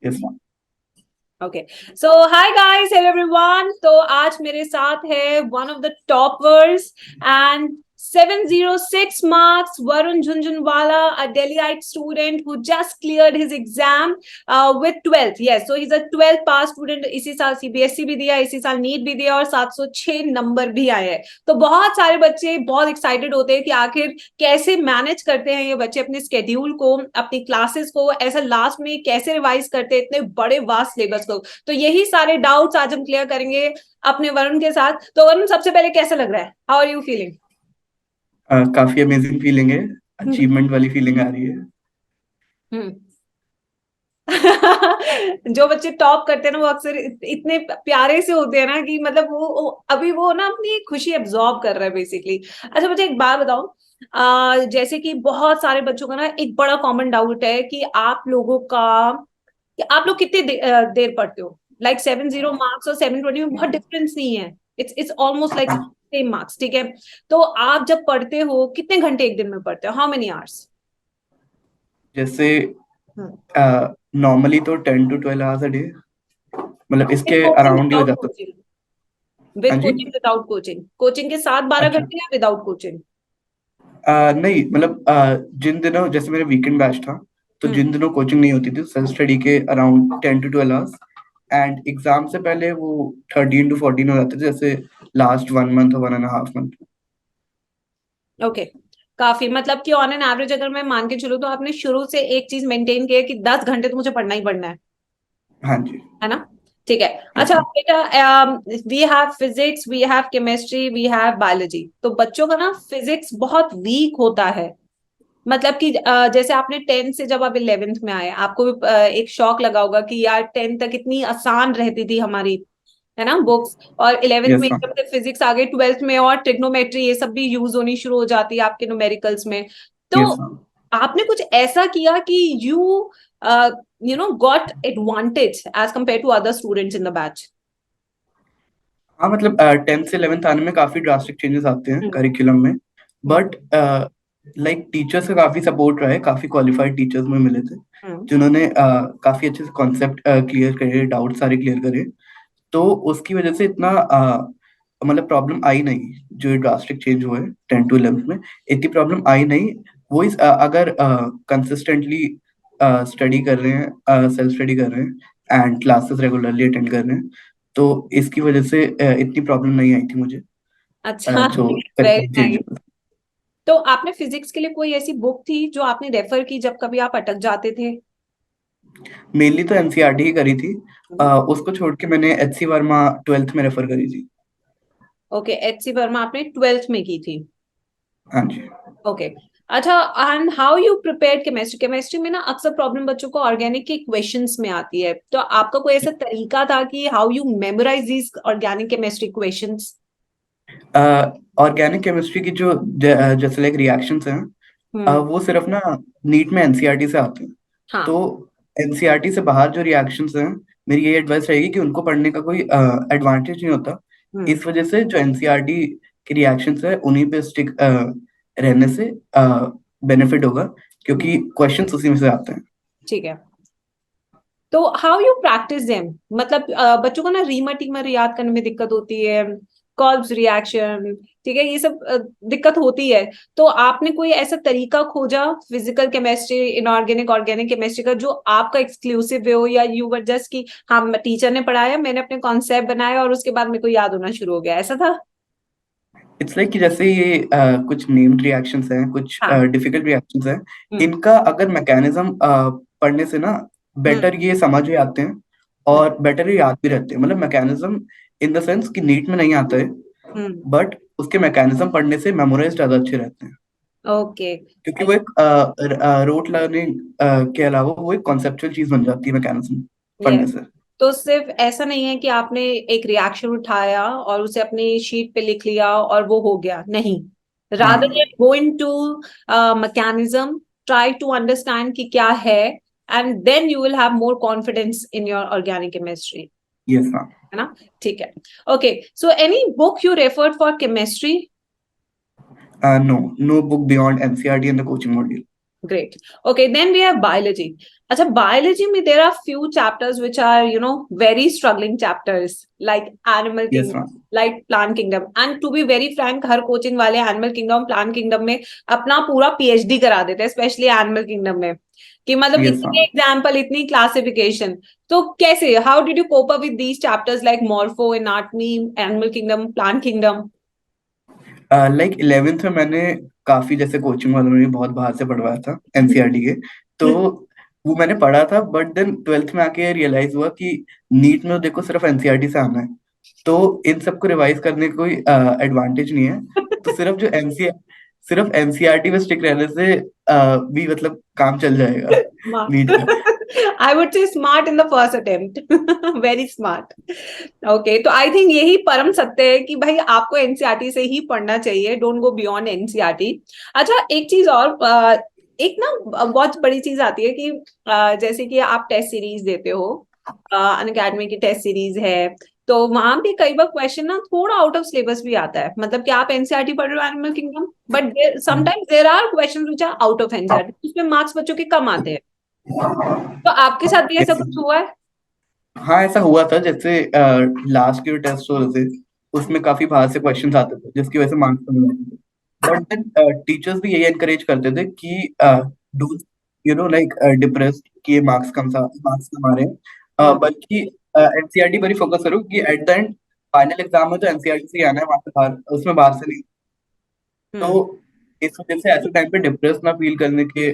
Yes ma'am. Okay so hi guys, hello everyone. तो आज मेरे साथ है one of the toppers and 706 marks, Varun Jhunjhunwala, a Delhiite student who just cleared his exam with 12th. Yes, so he's a 12th pass student. इसी साल CBSE भी दिया, इसी साल नीट भी दिया और 706 नंबर भी आए हैं। तो बहुत सारे बच्चे बहुत एक्साइटेड होते हैं कि आखिर कैसे मैनेज करते हैं ये बच्चे अपने स्केड्यूल को, अपनी क्लासेस को, ऐसा लास्ट में कैसे रिवाइज करते हैं इतने बड़े वास्ट सिलेबस को। तो यही सारे डाउट्स आज हम क्लियर करेंगे अपने वरुण के साथ। तो वरुण, सबसे पहले कैसा लग रहा है? How are you feeling? काफी अमेजिंग फीलिंग है, अचीवमेंट वाली फीलिंग आ रही है। हम्म। जो बच्चे टॉप करते हैं ना वो अक्सर इतने प्यारे से होते हैं ना कि मतलब अभी वो ना अपनी खुशी एब्जॉर्ब कर रहा है बेसिकली। अच्छा, मुझे एक बात बताओ। जैसे कि बहुत सारे बच्चों का ना एक बड़ा कॉमन डाउट है कि आप लोगों का, कि आप लोग कितने देर पढ़ते हो? लाइक 70 मार्क्स और 720 में बहुत डिफरेंस नहीं है। इट्स ऑलमोस्ट लाइक हाँ, सेम मार्क्स, ठीक है? तो आप जब पढ़ते हो कितने घंटे एक दिन में पढ़ते हो? How many hours? जैसे नॉर्मली तो 10 to 12 आवर्स अ डे, मतलब विद इसके कोचिंग अराउंड ही हो विदाउट जाता है। कोचिंग? विद हाँ जी। Coaching without coaching? कोचिंग के साथ 12 अच्छा। घंटे या विदाउट कोचिंग? नहीं मतलब जिन दिनों जैसे मेरे वीकेंड बैच था, तो हम्म। जिन दिनों कोचिंग नहीं होती थी सेल्फ स्टडी के around 10 to 12 hours. And exam से पहले वो 13 to 14 हो जाते थे, जैसे लास्ट 1 मंथ और 1.5 मंथ। ओके, काफी मतलब कि ऑन एन एवरेज अगर मैं मान के चलूँ तो आपने शुरू से एक चीज मेंटेन की है कि 10 घंटे तो मुझे पढ़ना ही पढ़ना हाँ जी। है ना? ठीक है। यस अच्छा मैम। बेटा, we have physics, we have chemistry, we have biology. तो बच्चों का ना फिजिक्स बहुत वीक होता है। मतलब कि जैसे आपने 10th से जब आप 11th में आए, आपको भी एक शौक लगा होगा कि यार 10th तक इतनी आसान रहती थी हमारी, है ना, बुक्स। और 11th में यस मैम। एकदम से फिजिक्स आ गई, 12th में और ट्रिग्नोमेट्री ये सब भी यूज होनी शुरू हो जाती है आपके न्यूमेरिकल्स में। तो यस मैम। आपने कुछ ऐसा किया कि got advantage as compare to other students in the batch? हाँ मतलब 10th से 11th आने में काफी ड्रास्टिक चेंजेस आते हैं हम्म। करिकुलम में। हम्म। बट लाइक टीचर्स का काफी सपोर्ट रहा है, काफी क्वालिफाइड टीचर्स में मिले थे हम्म। जिन्होंने काफी अच्छे से कॉन्सेप्ट क्लियर करे, डाउट सारे क्लियर करे। तो उसकी वजह से इतना मतलब प्रॉब्लम आई नहीं। जो ड्रास्टिक चेंज हुए 10 to 11th में, इतनी प्रॉब्लम आई नहीं। वो अगर कंसिस्टेंटली स्टडी कर रहे हैं, सेल्फ स्टडी कर रहे हैं एंड क्लासेस रेगुलरली अटेंड कर रहे हैं, तो इसकी वजह से इतनी प्रॉब्लम नहीं आई थी मुझे। अच्छा, जो वेरी करिकुलम चेंज नाइस। हुआ। तो आपने फिजिक्स के लिए कोई ऐसी बुक थी जो आपने रेफर की जब कभी आप अटक जाते थे? मेनली तो एनसीईआरटी ही करी थी। उसको छोड़ के मैंने एचसी वर्मा 12th में रेफर करी थी। ओके, एच सी वर्मा आपने 12th में की थी? हाँ जी। ओके। अच्छा, and how you prepared chemistry? Chemistry में ना अक्सर प्रॉब्लम बच्चों को ऑर्गेनिक के इक्वेशंस में आती है, तो आपका कोई ऐसा तरीका था कि how you memorise these organic chemistry equations? Organic chemistry की जो जैसे लाइक रिएक्शंस हैं, हम्म। वो सिर्फ ना नीट में एनसीईआरटी से आते हैं। तो हाँ। एनसीईआरटी से बाहर जो रिएक्शंस हैं, मेरी ये एडवाइस रहेगी कि उनको पढ़ने का कोई एडवांटेज नहीं होता। हम्म। इस वजह से जो एनसीईआरटी के रिएक्शंस है उन्हीं पे स्टिक रहने से बेनिफिट होगा, हम्म। क्योंकि क्वेश्चंस उसी में से आते हैं। ठीक है। तो हाउ यू प्रैक्टिस देम? मतलब बच्चों को ना रीमर टीमर याद करने में दिक्कत होती है, कॉल्ब्स रिएक्शन, ठीक है, ये सब दिक्कत होती है। तो आपने कोई ऐसा तरीका खोजा physical chemistry, inorganic, organic chemistry का जो आपका एक्सक्लूसिव हो, या यू वर जस्ट कि हाँ टीचर ने पढ़ाया, मैंने अपने कॉन्सेप्ट बनाया और उसके बाद मेरे को याद होना शुरू हो गया, ऐसा था? इट्स लाइक कि जैसे ये कुछ नेम्ड रिएक्शंस हैं, कुछ हाँ। डिफिकल्ट रिएक्शंस हैं। हम्म। इनका अगर मैकेनिज्म पढ़ने से ना हम्म। बेटर ये समझ में आते हैं हम्म। और बेटर ये याद भी रहते हैं। मतलब मैकेनिज्म इन द सेंस कि नीट में नहीं आता है, हम्म। बट उसके मैकेनिज्म पढ़ने से मेमोराइज ज्यादा अच्छे रहते हैं। ओके। क्योंकि वो एक रोट लर्निंग के अलावा वो एक कॉन्सेप्चुअल चीज बन जाती है मैकेनिज्म पढ़ने यस। से। तो सिर्फ ऐसा नहीं है कि आपने एक रिएक्शन उठाया और उसे अपनी शीट पे लिख लिया और वो हो गया, नहीं। रादर हाँ। Then go into mechanism, try to understand कि क्या है, and then you will have more confidence in your organic chemistry, yes ma'am. है ना? ठीक है। Okay, so any book you referred for chemistry? No, no book beyond NCERT and the coaching module. Great. Okay, then we have biology. Acha, biology mein there are few chapters which are, very struggling chapters, like animal yes kingdom, ma'am. like plant kingdom. And to be very frank, her coaching वाले animal kingdom, plant kingdom में अपना पूरा PhD करा देते हैं, especially animal kingdom में, कि मतलब यस इतने मैम। example, इतनी classification. तो कैसे? How did you cope up with these chapters like morpho, anatomy, animal kingdom, plant kingdom? Like 11th में मैंने काफी, जैसे कोचिंग वालों ने बहुत बाहर से पढ़वाया था एनसीईआरटी के, तो वो मैंने पढ़ा था। बट देन 12th में आके रियलाइज हुआ कि नीट में तो देखो सिर्फ एनसीईआरटी से आना है, तो इन सबको रिवाइज करने का कोई एडवांटेज नहीं है। तो सिर्फ एनसीईआरटी में स्टिक रहने से भी मतलब काम चल जाएगा Smart. नीट का। I would say smart in the first attempt. Very smart. Okay, तो आई थिंक यही परम सत्य है कि भाई आपको एनसीईआरटी से ही पढ़ना चाहिए, डोंट गो बियॉन्ड एनसीईआरटी। अच्छा, एक चीज और, एक ना बहुत बड़ी चीज आती है कि जैसे कि आप टेस्ट सीरीज देते हो, अनअकैडमी की टेस्ट सीरीज है, तो वहां भी कई बार क्वेश्चन ना थोड़ा आउट ऑफ सिलेबस भी आता है, मतलब कि आप एनसीईआरटी पढ़ रहे हो animal kingdom, but sometimes there are question which are out of NCERT, उसमें मार्क्स बच्चों के कम आते हैं। तो आपके साथ भी ऐसा Yes. कुछ हुआ है? हाँ, ऐसा हुआ था। जैसे लास्ट के जो टेस्ट हो रहे थे उसमें काफी बाहर से क्वेश्चंस आते थे जिसकी वजह से मार्क्स कम आते थे। बट देन टीचर्स भी यही एनकरेज करते थे कि डोंट लाइक डिप्रेस्ड कि ये मार्क्स कम आ रहे हैं, हम्म। बल्कि एनसीईआरटी पर ही फोकस करो कि at the end final exam में तो एनसीईआरटी से ही आना है, वहां से बाहर, उसमें बाहर से नहीं। तो हम्म। इस वजह से ऐसे टाइम पे डिप्रेस ना फील करने के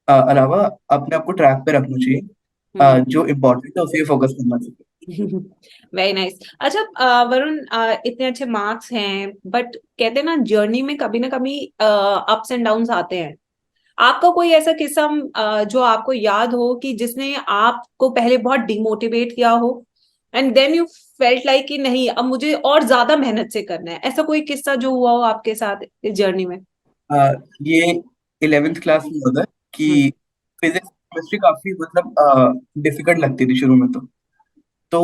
अलावा अपने आप को ट्रैक पे रखना चाहिए। हम्म। जो इम्पोर्टेंट है उसे फोकस करना चाहिए। Very nice. अच्छा, वरुण, इतने अच्छे मार्क्स हैं, बट कहते हैं ना कभी ना कभी अप्स एंड डाउन्स आते हैं। आपका कोई ऐसा किस्सा जो आपको याद हो कि जिसने आपको पहले बहुत डिमोटिवेट किया हो, and then you felt like कि नहीं, अब मुझे और ज्यादा मेहनत से करना है, ऐसा कोई किस्सा जो हुआ हो आपके साथ इस जर्नी में? ये 11th क्लास में होता है कि हम्म। फिजिक्स केमिस्ट्री काफी मतलब डिफिकल्ट लगती थी शुरू में। तो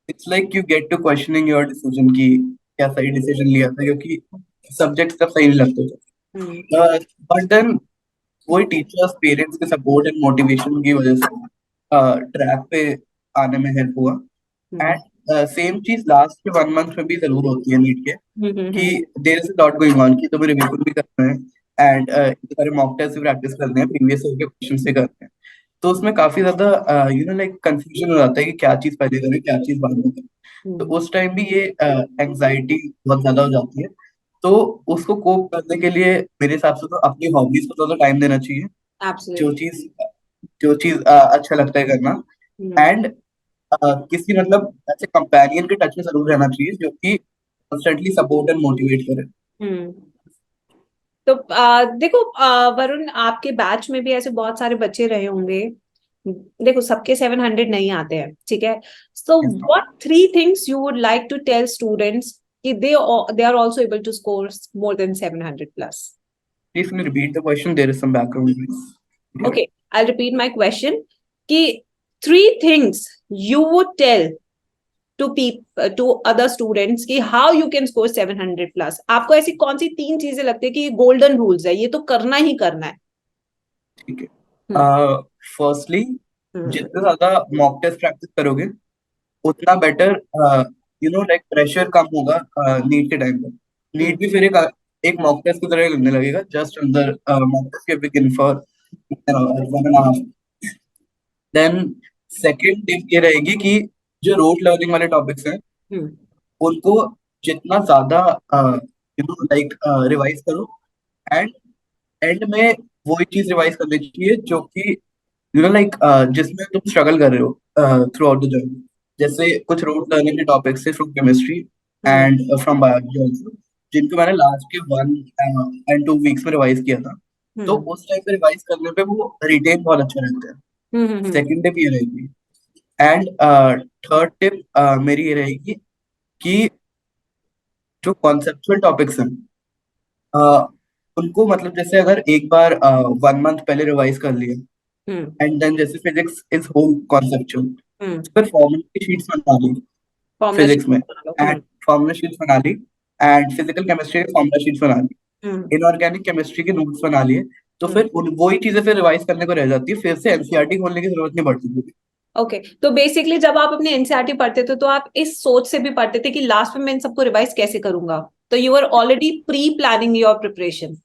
it's like you get to questioning your decision कि क्या सही डिसीजन लिया था, क्योंकि सब्जेक्ट सब सही नहीं लगते हम्म। थे। बट देन वही टीचर्स, पेरेंट्स के सपोर्ट एंड मोटिवेशन की वजह से ट्रैक पे आने में हेल्प हुआ। हम्म। एंड सेम चीज लास्ट के 1 मंथ में भी जरूर होती है नीट के, हम्म। कि there is a lot going on, कि तुम्हें रिवीजन भी करना है एंड सारे मॉक टेस्ट भी प्रैक्टिस करने हैं, प्रीवियस ईयर के क्वेश्चन भी करने हैं। तो उसमें काफी ज्यादा लाइक कंफ्यूजन हो जाता है कि क्या चीज पहले करें क्या चीज बाद में करें। तो हम्म। उस टाइम भी ये एंजाइटी बहुत ज्यादा हो जाती है। तो उसको कोप करने के लिए मेरे हिसाब से तो अपनी हॉबीज को थोड़ा टाइम देना चाहिए। जो एब्सोल्युटली। चीज जो चीज अच्छा लगता है करना। हम्म। एंड किसी मतलब ऐसे कंपेनियन के टच में जरूर रहना चाहिए जो कि कंस्टेंटली सपोर्ट एंड मोटिवेट करे। हम्म। तो देखो, वरुण, आपके बैच में भी ऐसे बहुत सारे बच्चे रहे होंगे। देखो, सबके 700 नहीं आते हैं, ठीक है? So what 3 things you would like to tell students कि they are also able to score more than 700 plus? Please can you repeat the question? There is some background noise. Yeah. Okay, I'll repeat my question कि 3 things you would tell to other students कि how you can score 700 plus, आपको ऐसी कौन सी 3 चीजें लगती है कि ये गोल्डन रूल्स है, ये तो करना ही करना है? ठीक है। हम्म। फर्स्टली, हम्म। जितना ज्यादा मॉक टेस्ट प्रैक्टिस करोगे उतना बेटर, लाइक प्रेशर कम होगा नीट के टाइम पर। हम्म। नीट भी फिर एक मॉक टेस्ट की तरह लगने लगेगा, जस्ट अंदर मॉक टेस्ट के begin for 1.5 then. Second tip ये रहेगी कि जो रोट लर्निंग वाले टॉपिक्स हैं हम्म। उनको जितना ज्यादा लाइक रिवाइज करो। एंड एंड में वही चीज रिवाइज करनी चाहिए जो कि लाइक जिसमें तुम स्ट्रगल कर रहे हो थ्रू आउट द जर्नी। जैसे कुछ रोड लर्निंग के टॉपिक्स थे from chemistry hmm. And from biology also, जिनको मैंने लास्ट के 1 एंड 2 वीक्स में रिवाइज किया था। तो हम्म। उस टाइम पे रिवाइज करने पे वो रिटेन बहुत अच्छा रहता है। हम्म। हम्म। सेकेंड टिप ये रहेगी। एंड थर्ड टिप मेरी ये रहेगी कि जो कॉन्सेप्चुअल टॉपिक्स हैं uh, उनको मतलब जैसे अगर एक बार 1 मंथ पहले रिवाइज कर लिया, हम्म। एंड देन जैसे फिजिक्स इज होल कॉन्सेप्चुअल, हम्म। फिर फॉर्मूला की शीट्स बना ली फॉर्मुला फिजिक्स में, शीट। एंड फॉर्मूला शीट्स बना ली, एंड फिजिकल केमिस्ट्री की फॉर्मूला शीट्स बना ली, हम्म। इनऑर्गेनिक केमिस्ट्री के नोट्स बना लिए। तो फिर वही चीजें फिर रिवाइज करने को रह जाती है, फिर से एनसीईआरटी खोलने की जरूरत नहीं पड़ती पूरी। ओके तो बेसिकली जब आप अपने एनसीईआरटी पढ़ते थे तो आप इस सोच से भी पढ़ते थे कि लास्ट में मैं इन सबको रिवाइज कैसे करूंगा, तो you are already pre planning your preparation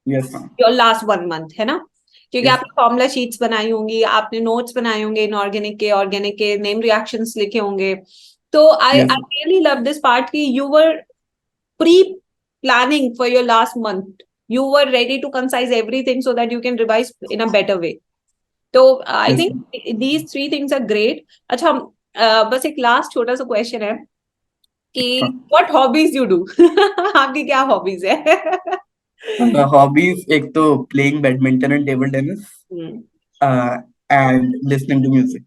yes हाँ। योर लास्ट 1 मंथ, है ना? क्योंकि यस आपने फॉर्मूला शीट्स बनाई होंगी, आपने नोट्स बनाए होंगे, इनऑर्गेनिक के ऑर्गेनिक के नेम रिएक्शंस लिखे होंगे। तो I yes I really love this part कि you were pre planning for your last month, you were ready to concise everything so that you can revise in a better way. तो I yes. Think these 3 things are great. अच्छा बस एक last छोटा सा question है कि what hobbies you do आपकी क्या हॉबीज है? हॉबीज एक तो playing badminton and table tennis and listening to music.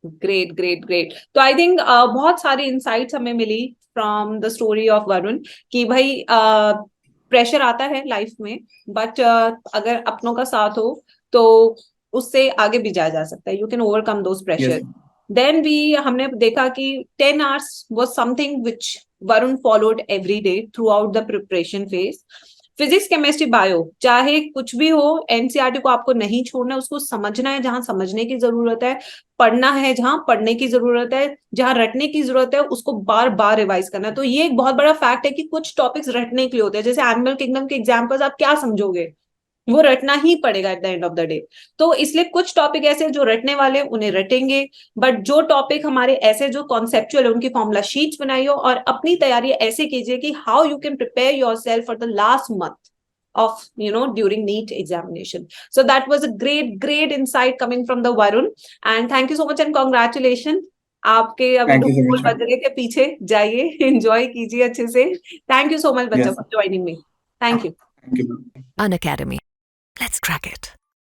Great great great. तो आई थिंक बहुत सारी इंसाइट्स हमें मिली from the story of Varun कि भाई प्रेशर आता है लाइफ में, बट अगर अपनों का साथ हो तो उससे आगे भी जाया जा सकता है, you can overcome those yes. Pressure. Then भी हमने देखा कि 10 hours was something which Varun followed every day throughout the preparation phase. Physics chemistry bio चाहे कुछ भी हो, एनसीईआरटी को आपको नहीं छोड़ना है, उसको समझना है जहां समझने की जरूरत है, पढ़ना है जहां पढ़ने की जरूरत है, जहां रटने की जरूरत है उसको बार बार रिवाइज करना है। तो ये एक बहुत बड़ा फैक्ट है कि कुछ टॉपिक्स रटने के लिए होते हैं, जैसे एनिमल किंगडम के एग्जाम्पल्स आप क्या समझोगे, वो रटना ही पड़ेगा at the end of the day. तो इसलिए कुछ टॉपिक ऐसे जो रटने वाले उन्हें रटेंगे, बट जो टॉपिक हमारे ऐसे जो कॉन्सेप्चुअल है उनकी फॉर्मूला शीट्स बनाइए और अपनी तैयारी ऐसे कीजिए कि how you can prepare your self for the last month of during NEET examination. So that was a great insight coming from the Varun, and thank you so much and congratulations. आपके अभी thank you so ढोल much. बज रहे थे पीछे, जाइए enjoy कीजिए अच्छे से। थैंक यू सो मच बच्चा yes. For joining me. Thank you. Thank you. An academy. Let's crack it.